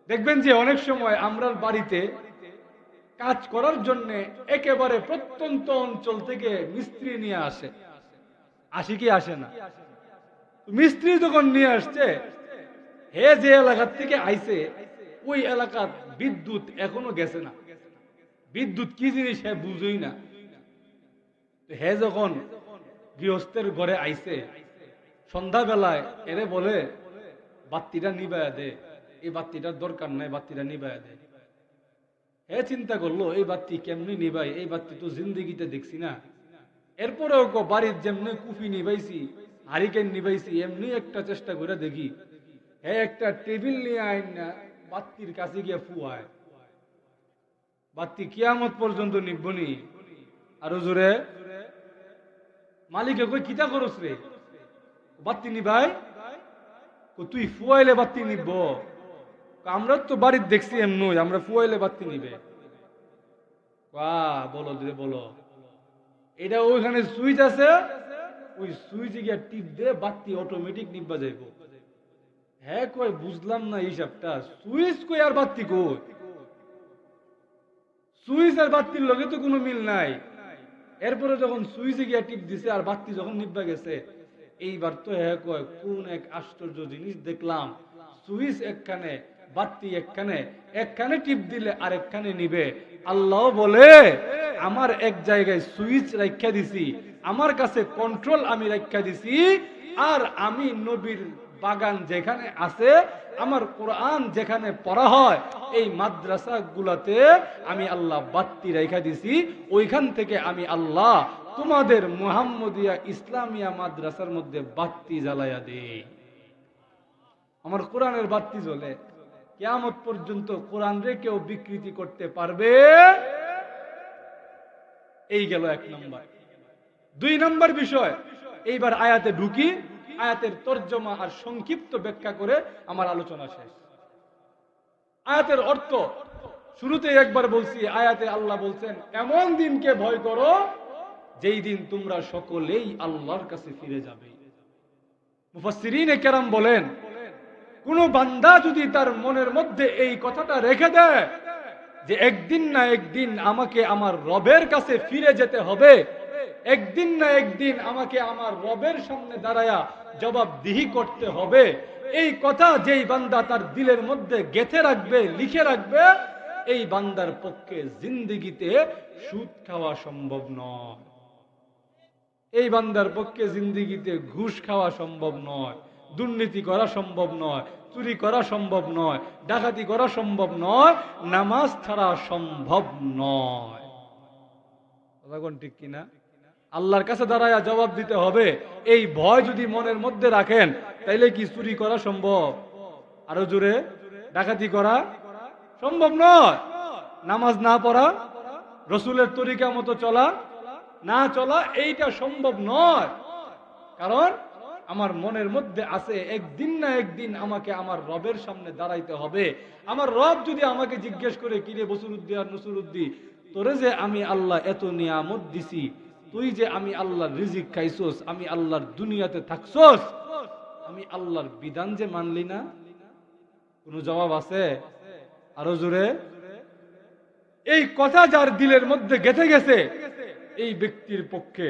দেখবেন যে অনেক সময় আমরা বাড়িতে কাজ করার জন্য একেবারে প্রত্যন্ত অঞ্চল থেকে মিস্ত্রি নিয়ে আসে কি আসে না? মিস্ত্রি যখন নিয়ে আসছে, হে যে এলাকার থেকে আইছে ওই এলাকার বিদ্যুৎ এখনো গেছে না, বিদ্যুৎ কি জিনিস হে বুঝই না। হে যখন গৃহস্থের ঘরে আইছে, সন্ধ্যাবেলায় এরে বলে বাতিটা নিবায়া দে, এই বাতিটার দরকার নাই, বাতিটা নিবায়া দে। হে চিন্তা করলো এই বাতি কেমনি নিবাই, এই বাতি তো জিন্দিগিতে দেখছি না। এরপরেও বাড়ির যেমনি কুফি নিবাইছি, হারিকেন নিবাইছি, এমনি একটা চেষ্টা করে দেখি। হে একটা টেবিল নিয়ে আইন না বাতির কাছে গিয়ে ফুয়ায়, বাতি কিয়ামত পর্যন্ত নিবনি। আরো জোরে, মালিকে কই কিতা করস রে, বাতি নিবাই, তুই ফুয়াইলে বাতি নিব। আমরা তো বাড়ির দেখছি এমনি, আমরা ফুয়াইলে বাতি নিবে। বলো রে বলো, এটা ওইখানে সুইচ আছে, ওই সুইচে গিয়ে টিপ দে, বাতি অটোমেটিক নিবা যাইব। হ্যাঁ কই বুঝলাম না হিসাবটা, সুইচ কই আর বাতি কই? সুইচ আর বাতির লগে তো কোনো মিল নাই। এরপরে যখন সুইচে গিয়ে টিপ দিছে আর বাতি যখন নিবা গেছে, এইবার তো হ্যাঁ কয় কোন এক আশ্চর্য জিনিস দেখলাম, সুইচ একখানে বাতি একখানে, একখানে টিপ দিলে আর একখানে নিবে। আল্লাহ বলে আমার এক জায়গায় সুইচ রাখা দিছি, আমার কাছে কন্ট্রোল আমি রাখা দিছি, আর আমি নবীর বাগান যেখানে আছে, আমার কোরআন যেখানে পড়া হয়, এই মাদ্রাসা গুলাতে আমি আল্লাহ বাতি রাখা দিছি। ওইখান থেকে আমি আল্লাহ তোমাদের মুহাম্মদিয়া ইসলামিয়া মাদ্রাসার মধ্যে বাতি জ্বালাইয়া দেই। আমার কোরআনের বাতি জ্বলে। কিয়ামত পর্যন্ত কোরআন রে কেউ বিকৃতি করতে পারবে? এই গেল 1 নম্বর। 2 নম্বর বিষয়, এইবার আয়াতে ঢুকি, আয়াতের তরজমা আর সংক্ষিপ্ত ব্যাখ্যা করে আমার আলোচনা শেষ। আয়াতের অর্থ শুরুতেই একবার বলছি, আয়াতে আল্লাহ বলছেন এমন দিনকে ভয় করো যেই দিন তোমরা সকলেই আল্লাহর কাছে ফিরে যাবে। মুফাসসিরিনে কেরাম বলেন, কোন বান্দা যদি তার মনের মধ্যে এই কথাটা রেখে দেয় যে একদিন না একদিন আমাকে আমার রবের কাছে ফিরে যেতে হবে, একদিন না একদিন আমাকে আমার রবের সামনে দাঁড়ায়া জবাবদিহি করতে হবে, এই কথা যেই বান্দা তার দিলের মধ্যে গেঁথে রাখবে, লিখে রাখবে, এই বান্দার পক্ষে জিন্দেগিতে সুদ খাওয়া সম্ভব নয়। এই বান্দার পক্ষে জিন্দেগিতে ঘুষ খাওয়া সম্ভব নয়, দুর্নীতি করা সম্ভব নয়, চুরি করা সম্ভব নয়, ডাকাতি করা সম্ভব নয়, নামাজ ছাড়া সম্ভব নয়। ঠিক কিনা? আল্লাহর কাছে দাঁড়ায়া জবাব দিতে হবে, এই ভয় যদি মনের মধ্যে রাখেন, তাইলে কি চুরি করা সম্ভব? আরো জোরে, ডাকাতি করা সম্ভব নয়। নামাজ না পড়া, রসুলের তরিকা মতো চলা না চলা, এইটা সম্ভব নয়। কারণ আমার মনের মধ্যে আছে একদিন না একদিন আমাকে আমার রবের সামনে দাঁড়াইতে হবে। আমার রব যদি আমাকে জিজ্ঞেস করে, কিরে বসিরউদ্দিন আর নসরুদ্দিন, তোরে যে আমি আল্লাহ এত নিয়ামত দিছি, তুই যে আমি আল্লাহর রিজিক খাইছস, আমি আল্লাহর দুনিয়াতে থাকছস, আমি আল্লাহর বিধান যে মানলি না, কোনো জবাব আছে? আরো জোরে। এই কথা যার দিলের মধ্যে গেঁথে গেছে, এই ব্যক্তির পক্ষে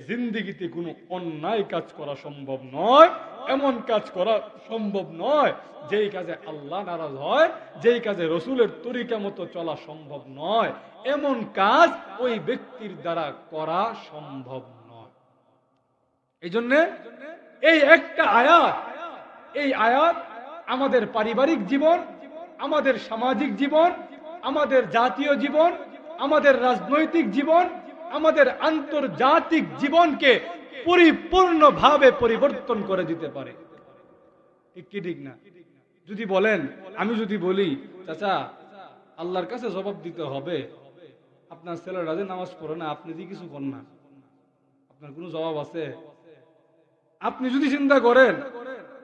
জিন্দেগিতে কোনো অন্যায় কাজ করা সম্ভব নয়, এমন কাজ করা সম্ভব নয় যেই কাজে আল্লাহ নারাজ হয়, যেই কাজে রসুলের তরিকা মতো চলা সম্ভব নয়, এমন কাজ ওই ব্যক্তির দ্বারা করা সম্ভব নয়। এই জন্যে এই একটা আয়াত, এই আয়াত আমাদের পারিবারিক জীবন, আমাদের সামাজিক জীবন, আমাদের জাতীয় জীবন, আমাদের রাজনৈতিক জীবন, আমাদের আন্তর্জাতিক জীবনকে পরিপূর্ণভাবে পরিবর্তন করে দিতে পারে। ঠিক কি ঠিক না? যদি বলেন, আমি যদি বলি চাচা আল্লাহর কাছে জবাব দিতে হবে, আপনার ছেলেরা যে নামাজ পড়ে না, আপনি যে কিছু করেন না, আপনার কোনো জবাব আছে? আপনি যদি চিন্তা করেন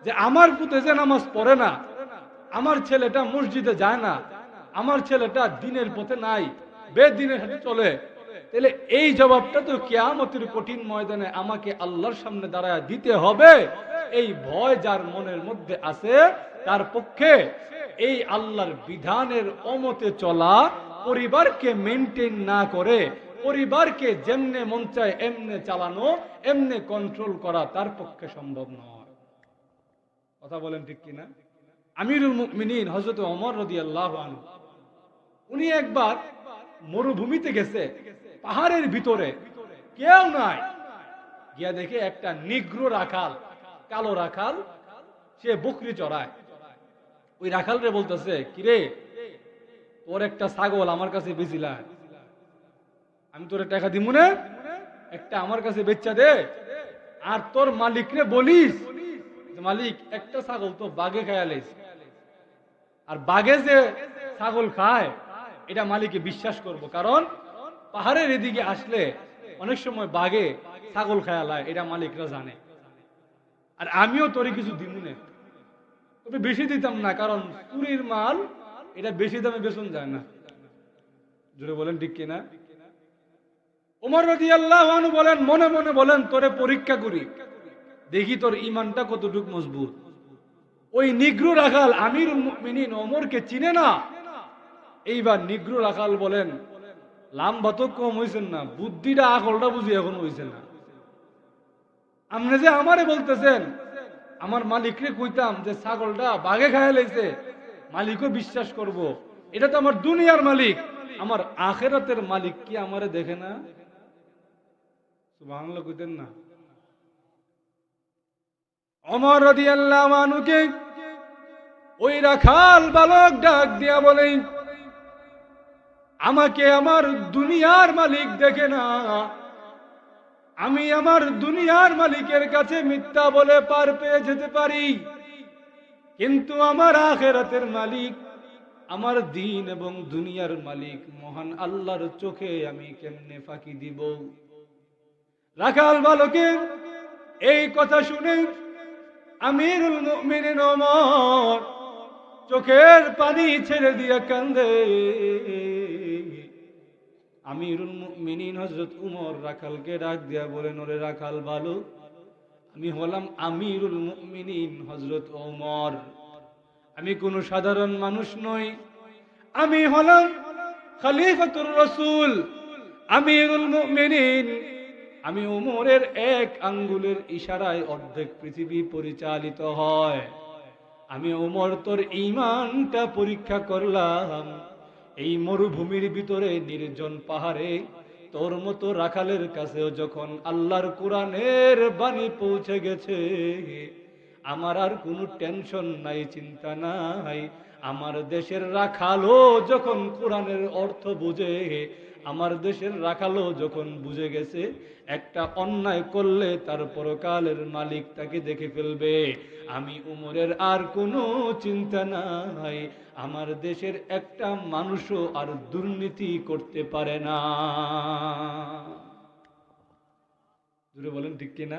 যে আমার পুতে যে নামাজ পড়ে না, আমার ছেলেটা মসজিদে যায় না, আমার ছেলেটা দিনের পথে নাই, বেদিনের হাতে চলে, তাহলে এই জবাবটা তো কিয়ামতের কঠিন ময়দানে আমাকে আল্লাহর সামনে দাঁড়ায় দিতে হবে। এই ভয় যার মনের মধ্যে আছে, তার পক্ষে এই আল্লাহর বিধানের অমতে চলা, পরিবারকে মেনটেন না করে পরিবারকে যেমনে মন চায় এমনে চালানো, এমনে কন্ট্রোল করা তার পক্ষে সম্ভব নয়। কথা বলেন ঠিক কিনা? আমিরুল মুমিনিন হযরত ওমর রাদিয়াল্লাহু আনহু, উনি একবার মরুভূমিতে গেছে, পাহাড়ের ভিতরে কেউ নাই, গিয়া দেখে একটা নিগ্রো রাখাল, কালো রাখাল, সে বকরি চড়ায়। ওই রাখালরে বলতেছে, কিরে তোর একটা ছাগল আমার কাছে বেচিলা, আমি তোরে টাকা দিমু না, একটা আমার কাছে বেচা দে, আর তোর মালিকরে বলিস মালিক একটা ছাগল তো বাঘে খায়া লাইছে, আর বাঘে যে ছাগল খায় এটা মালিকে বিশ্বাস করব, কারণ পাহাড়ের এদিকে আসলে অনেক সময় বাঘে ছাগল খায়া লায়, এটা মালিকরা জানে, আর আমিও তোরে কিছু দিমু না, তবে বেশি দিতাম না, কারণ চুরির মাল এটা বেশি দামে বেচন যায় না। জোরে বলেন ঠিক কিনা? ওমর রাদিয়াল্লাহু আনহু বলেন, মনে মনে বলেন তোরে পরীক্ষা করি, দেখি তোর ঈমানটা কতটুকু মজবুত। ওই নিগ্রো রাখাল আমিরুল মুমিনিন ওমরকে চিনে না। এইবার নিগ্রো রাখাল বলেন, লাম্বা তো কম হইছেন না, বুদ্ধিটা আকলটা বুঝি এখন হইছে না। আপনি যে আমারে বলতেছেন, আমার মালিকরে কইতাম যে ছাগলটা বাঘে খায়া লাইছে, মালিকও বিশ্বাস করব, এটা তো আমার দুনিয়ার মালিক, আমার আখিরাতের মালিক কি আমারে দেখে না? সুবহানাল্লাহ কইতেন না? ওমর রাদিয়াল্লাহু আনহুকে ওই রাখাল বালক ডাক দিয়া বলে, আমাকে আমার দুনিয়ার মালিক দেখে না, আমি আমার দুনিয়ার মালিকের কাছে মিথ্যা বলে পার পেয়ে যেতে পারি, কিন্তু আমার আখিরাতের মালিক, আমার দিন এবং দুনিয়ার মালিক মহান আল্লাহর চোখে আমি কেমনে ফাঁকি দিব? রাখাল বালকের এই কথা শুনে আমিরুল মুমিনিন ওমর চোখের পানি ছেড়ে দিয়া কান্দে। আমিরুল মুমিনিন হযরত উমর রাখালকে ডাক দিয়া বলেন, ওরে রাখাল বালক, আমি হলাম আমিরুল মুমিনিন হযরত ওমর, আমি কোনো সাধারণ মানুষ নই, আমি হলাম খলিফাতুর রাসূল, আমিরুল মুমিনিন। আমি উমরের এক আঙ্গুলের ইশারায় অর্ধেক পৃথিবী পরিচালিত হয়। আমি উমর তোর ঈমানটা পরীক্ষা করলাম, এই মরুভূমির ভিতরে নির্জন পাহাড়ে তোর মতো রাখালের কাছেও যখন আল্লাহর কোরআনের বাণী পৌঁছে গেছে, আমার আর কোনো টেনশন নাই, চিন্তা নাই। আমার দেশের রাখালও যখন কোরআনের অর্থ বুঝে, আমার দেশের রাখালও যখন বুঝে গেছে একটা অন্যায় করলে তার পরকালের মালিক তাকে দেখে ফেলবে, আমি উমরের আর কোনো চিন্তা নাই, আমার দেশের একটা মানুষও আর দুর্নীতি করতে পারে না। জোরে বলেন ঠিক কিনা?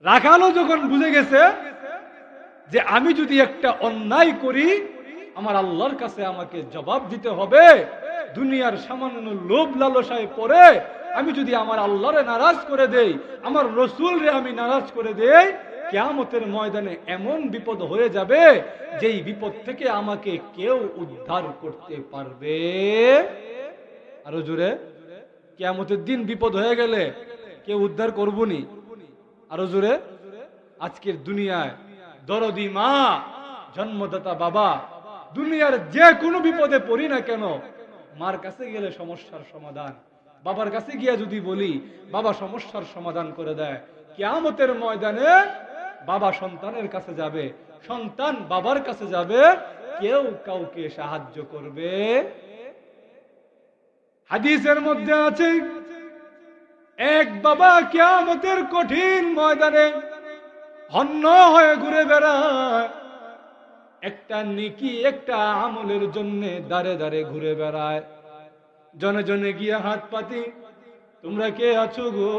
রাখালও যখন বুঝে গেছে যে আমি যদি একটা অন্যায় করি আমার আল্লাহর কাছে আমাকে জবাব দিতে হবে, দুনিয়ার সামান্য লোভ লালসায় পড়ে আমি যদি আমার আল্লাহরে নারাজ করে দেই, আমার রসুলরে আমি নারাজ করে দেই, কিয়ামতের ময়দানে এমন বিপদ হয়ে যাবে যেই বিপদ থেকে আমাকে কেউ উদ্ধার করতে পারবে। আরো জোরে, কিয়ামতের দিন বিপদ হয়ে গেলে কেউ উদ্ধার করবনি। আরো জোরে, আজকের দুনিয়ায় দরদি মা, জন্মদাতা বাবা, দুনিয়ার যে কোনো বিপদে পড়ি না কেন, মার কাছে গেলে সমস্যার সমাধান, বাবার কাছে গিয়া যদি বলি বাবা সমস্যার সমাধান করে দেয়। কিয়ামতের ময়দানে বাবা সন্তানের কাছে যাবে, সন্তান বাবার কাছে যাবে, কেউ কাউকে সাহায্য করবে। হাদিসের মধ্যে আছে এক বাবা কিয়ামতের কঠিন ময়দানে হন্য হয়ে ঘুরে বেড়ায়, একটা নেকি একটা আমলের জন্য দাঁড়ে দাঁড়ে ঘুরে বেড়ায়। জনে জনে গিয়া হাত পাতি, তোমরা কে আছো গো,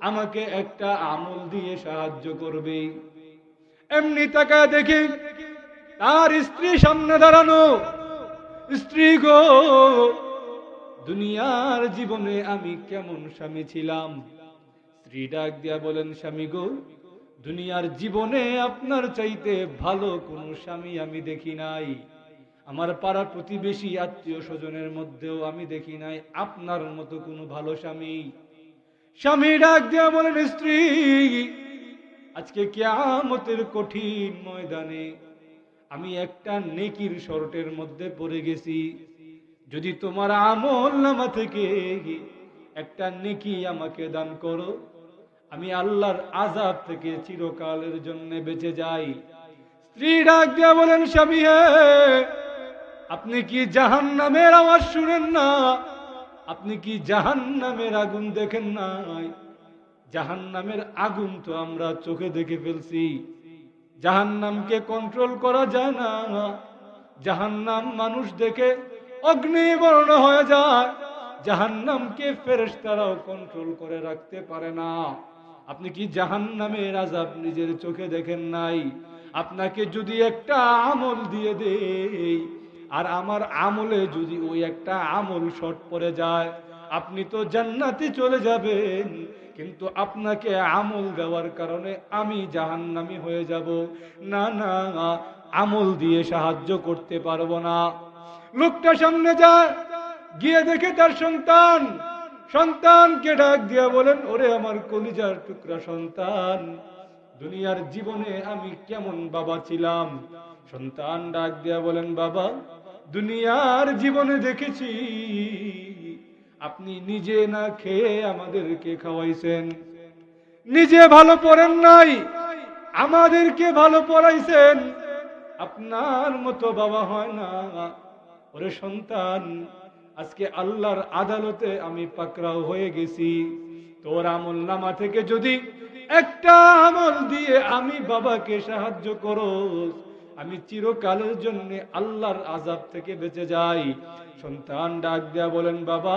আমাকে একটা আমল দিয়ে সাহায্য করবে। এমনি তাকায় দেখি তার স্ত্রী সামনে দাঁড়ানো। স্ত্রী গো, দুনিয়ার জীবনে আমি কেমন স্বামী ছিলাম? স্ত্রী ডাক দিয়া বলেন, স্বামী গো, দুনিয়ার জীবনে আপনার চাইতে ভালো কোনো স্বামী আমি দেখি নাই। আমার পাড়া প্রতিবেশী আত্মীয় স্বজনের মধ্যেও আমি দেখি নাই আপনার মতো কোনো ভালো স্বামী। স্বামী ডাক দিয়া বলেন, স্ত্রী, আজকে কিয়ামতের কঠিন ময়দানে আমি একটা নেকির শর্তের মধ্যে পড়ে গেছি। যদি তোমার আমল নামা থেকে একটা নেকি আমাকে দান করো, আমি আল্লাহর আযাব থেকে চিরকালের জন্য বেঁচে যাই। স্ত্রী ডাক দিয়া বলেন, স্বামী হে, আপনি কি জাহান্নামের আওয়াজ শুনেন না? আপনি কি জাহান্নামের আগুন দেখেন নাই? জাহান্নামের আগুন তো আমরা চোখে দেখে ফেলছি। জাহান্নামকে কন্ট্রোল করা যায় না। জাহান্নাম মানুষ দেখে অগ্নিবর্ণ হয়ে যায়। জাহান্নামকে ফেরেশতারাও কন্ট্রোল করে রাখতে পারে না। আপনি কি জাহান্নামের আযাব নিজের চোখে দেখেন নাই? আপনাকে যদি একটা আমল দিয়ে দেই, আর আমার আমলে যদি ওই একটা আমল শর্ট পড়ে যায়, আপনি তো জান্নাতে চলে যাবেন, কিন্তু আপনাকে আমল দেওয়ার কারণে আমি জাহান্নামী হয়ে যাব। না না, আমল দিয়ে সাহায্য করতে পারবো না। লোকটা সামনে যায়, গিয়ে দেখে তার সন্তান। সন্তানকে ডাক দিয়া বলেন, ওরে আমার কলিজার টুকরা সন্তান, দুনিয়ার জীবনে আমি কেমন বাবা ছিলাম? সন্তান ডাক দিয়া বলেন, বাবা, দুনিয়ার জীবনে দেখেছি আপনি নিজে না খেয়ে আমাদেরকে খাওয়াইছেন, নিজে ভালো পড়েন নাই, আমাদেরকে ভালো পড়াইছেন। আপনার মতো বাবা হয় না। ওরে সন্তান, আজকে আল্লাহর আদালতে আমি পাকড়াও হয়ে গেছি। তোর আমল নামা থেকে যদি একটা আমল দিয়ে আমি বাবাকে সাহায্য করো, আমি চিরকালের জন্য আল্লাহর আযাব থেকে বেঁচে যাই। সন্তান ডাক দেয়া বলেন, বাবা,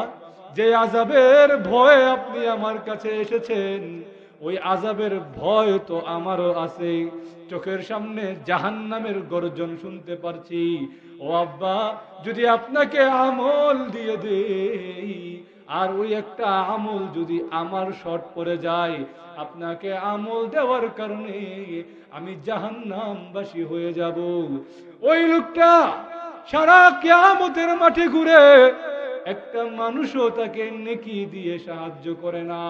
যে আযাবের ভয়ে আপনি আমার কাছে এসেছেন, ওই আযাবের ভয় তো আমারও আছে। চোখের সামনে জাহান্নামের গর্জন শুনতে পারছি। ও আব্বা, যদি আপনাকে আমল দিয়ে দেই, আর ওই একটা আমল যদি আমার শর্ট পড়ে যায়, আপনাকে আমল দেওয়ার কারণে আমি জাহান্নামবাসী হয়ে যাব। ওই লোকটা সারা কিয়ামতের মাঠে ঘুরে, একটা মানুষও তাকে নেকি দিয়ে সাহায্য করে না।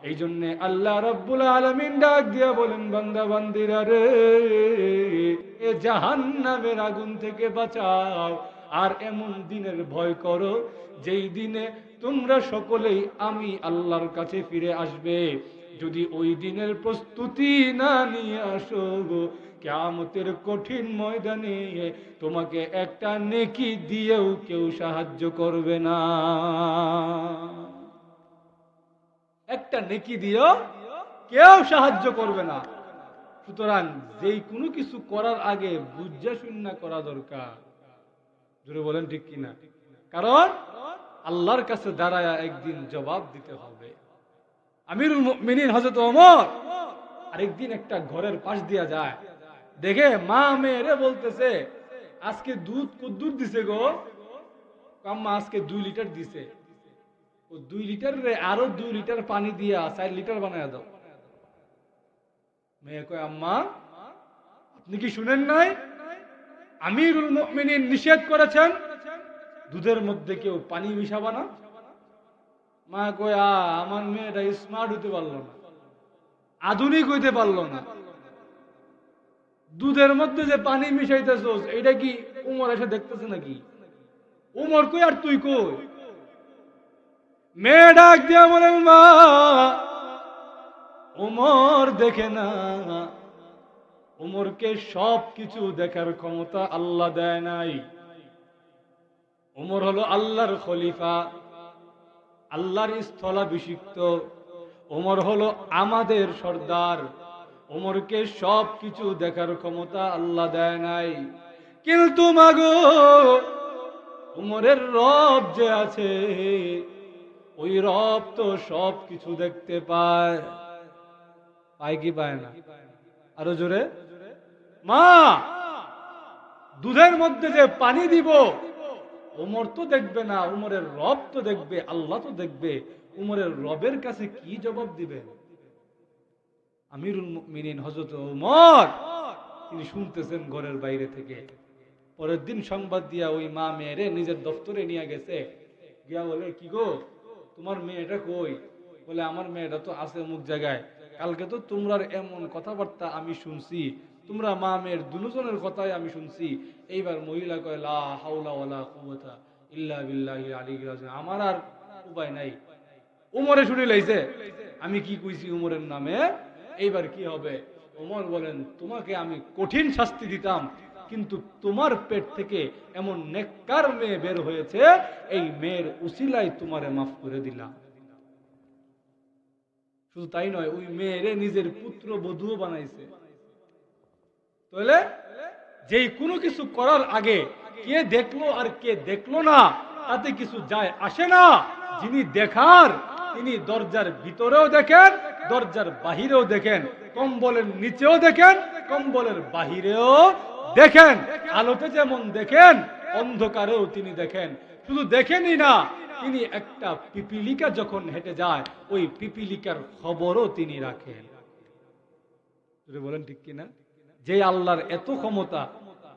এই জন্য আল্লাহ রাব্বুল আলামিন ডাক দিয়া বলেন, বান্দা বান্দিরা রে, এ জাহান্নামের আগুন থেকে বাঁচাও, আর এমন দিনের ভয় করো যেই দিনে তোমরা সকলেই আমি আল্লাহর কাছে ফিরে আসবে। যদি ওই দিনের প্রস্তুতি না নিয়ে আসো, কিয়ামতের কঠিন ময়দানে তোমাকে একটা নেকি দিয়েও কেউ সাহায্য করবে না। একটা নেকি দিয়েও কেউ সাহায্য করবে না। সুতরাং যেই কোনো কিছু করার আগে বুঝা শুননা করা দরকার। জোরে বলেন ঠিক কিনা? কারণ আল্লাহর কাছে দাঁড়ায়া একদিন জবাব দিতে হবে। আমিরুল মুমিনিন হযরত ওমর আরেকদিন একটা ঘরের পাশ দিয়া যায়, দেখে মা মেয়েরে বলতেছে, আজকে দুধ কদ্দুর দিছে গো? আম্মা আজকে 2 লিটার দিছে। ও 2 লিটার রে আরো 2 লিটার পানি দিয়া 4 লিটার বানায় দাও। মেয়ে কয়, আম্মা আপনি কি শুনেন নাই আমিরুল মুমিনিন নিষেধ করেছেন দুধের মধ্যে কেউ পানি মিশাবা না? মা কয়, আমার মেয়েটা স্মার্ট হতে পারলো না, আধুনিক হইতে পারলো না, দুধের মধ্যে যে পানি মিশাইতেছস এটা কি উমর এসে দেখতেছে নাকি? উমর কই আর তুই কই? মেয়ে ডাক দিয়া বলেন, মা উমর দেখে না, উমরকে সব কিছু দেখার ক্ষমতা আল্লাহ দেয় নাই। উমর হলো আল্লাহর খলিফা, আল্লাহর স্থলাভিষিক্ত। উমর হলো আমাদের সর্দার, উমরকে সব কিছু দেখার ক্ষমতা আল্লাহ দেয় নাই। কিন্তু মাগো উমরের রব যে আছে, ওই রব তো সব কিছু দেখতে পায়। পায় কি পায় না? আরো জোরে। মা দুধের মধ্যে যে পানি দিব উমর তো দেখবে না, উমরের রব তো দেখবে, আল্লাহ তো দেখবে। উমরের রবের কাছে কি জবাব দিবেন? আমিরুল মুমিনিন হযরত উমর তিনি শুনতেছেন ঘরের বাইরে থেকে। পরের দিন সংবাদ দিয়া ওই মা মেয়েরে নিজের দপ্তরে নিয়ে গেছে, গিয়া বলে, কি গো তোমার মেয়েটা কই? বলে, আমার মেয়েটা তো আছে অমুক জায়গায়, কালকে তো তোমরার এমন কথাবার্তা আমি শুনছি, তোমরা মা মেয়ের দুজনের কথাই আমি শুনছি। এইবার মহিলা কয়, লা হাওলা ওয়ালা কুওয়াতা ইল্লা বিল্লাহিল আলিয়্যিল আযীম। আমার আর উপায় নাই, উমরে শুনে লাইছে আমি কি কইছি উমরের নামে, এইবার কি হবে? ওমর বলেন, তোমাকে আমি কঠিন শাস্তি দিতাম, কিন্তু তোমার পেট থেকে এমন নেককার মেয়ে বের হয়েছে, এই মেয়ের উসিলায় তোমারে মাফ করে দিলাম। শুধু তাই নয়, ওই মেয়েরে নিজের পুত্র বধূ বানাইছে। তাহলে যেই কোনো কিছু করার আগে কে দেখলো আর কে দেখলো না তাতে কিছু যায় আসে না। যিনি দেখার তিনি দরজার ভিতরেও দেখেন, দরজার বাহিরেও দেখেন, কম্বলের নিচেও দেখেন, কম্বলের বাহিরেও দেখেন। আলোতে যেমন দেখেন অন্ধকারেও তিনি দেখেন। শুধু দেখেনই না, তিনি একটা পিপিলিকা যখন হেঁটে যায় ওই পিপিলিকার খবরও তিনি রাখেন। বলেন ঠিক কিনা? যে আল্লাহর এত ক্ষমতা,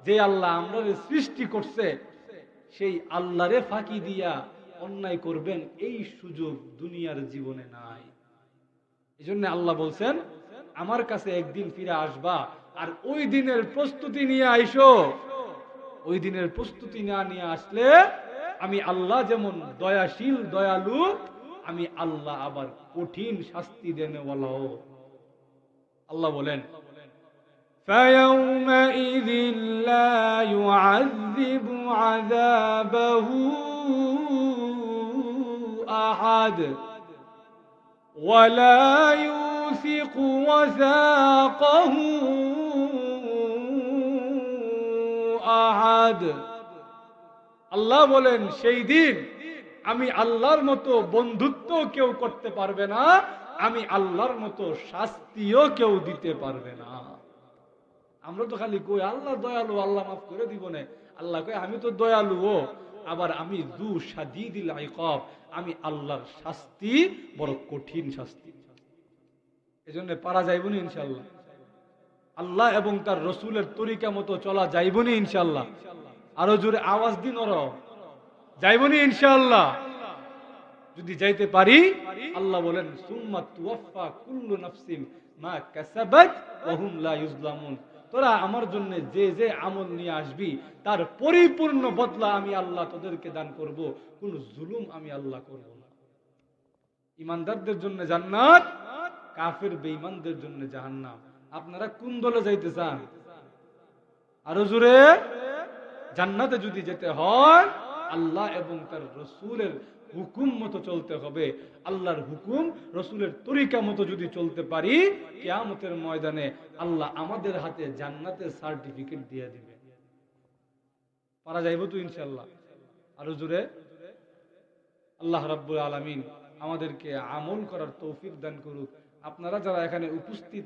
যে আল্লাহ আমরা সৃষ্টি করছে, সেই আল্লাহরে ফাঁকি দিয়া অন্যায় করবেন এই সুযোগ দুনিয়ার জীবনে নাই। এজন্য আল্লাহ বলছেন, আমার কাছে একদিন ফিরে আসবা, আর ওই দিনের প্রস্তুতি নিয়ে আইসো। ওই দিনের প্রস্তুতি না নিয়ে আসলে আমি আল্লাহ যেমন দয়াশীল দয়ালু, আমি আল্লাহ আবার কঠিন শাস্তি দেনেওয়ালাও। আল্লাহ বলেন, فَيَوْمَئِذٍ لَا يُعَذِّبُ عَذَابَهُ أَحَدٌ وَلَا يُوثِقُ وَثَاقَهُ أَحَدٌ। আল্লাহ বলেন, সেই দিন আমি আল্লাহর মতো বন্ধুত্ব কেউ করতে পারবে না, আমি আল্লাহর মতো শাস্তিও কেউ দিতে পারবে না। আমরা তো খালি কই আল্লাহ দয়ালু, আল্লাহ মাফ করে দিব না। আল্লাহ কয়, আমি তো দয়ালু, আবার আমি যু শাদীদিল ইকাব, আমি আল্লাহর শাস্তি বড় কঠিন শাস্তি। এজন্য পারা যাইবনি ইনশাআল্লাহ। আল্লাহ এবং তার রসুলের তরিকা মতো চলা যাইবনি ইনশাআল্লাহ। আরো জোরে আওয়াজ দিন, ওরা যাইবনি ইনশাআল্লাহ। যদি যাইতে পারি, আল্লাহ বলেন, সুম্মা তুওয়াফা কুল্লু নাফসিন মা কাসাবাত ওয়া হুম লা ইউজলামুন। তোরা আমার জন্য যে যে আমল নিয়ে আসবি তার পরিপূর্ণ বদলা আমি আল্লাহ তোদেরকে দান করব, কোন জুলুম আমি আল্লাহ করব না। ইমানদারদের জন্য জান্নাত, কাফের বেঈমানদের জন্য জাহান্নাম। আপনারা কোন দলে যাইতে চান? আরো জোরে। জান্নাতে যদি যেতে হয় আল্লাহ এবং তার রসুলের হুকুম মতো চলতে হবে। আল্লাহর হুকুম রসুলের তরিকা মতো যদি চলতে পারি, কিয়ামতের ময়দানে আল্লাহ আমাদের হাতে জান্নাতের সার্টিফিকেট দিয়ে দিবে। পারা যাইব তো ইনশাআল্লাহ। আরো জোরে। আল্লাহ রাব্বুল আলামিন আমাদেরকে আমল করার তৌফিক দান করুক। আপনারা যারা এখানে উপস্থিত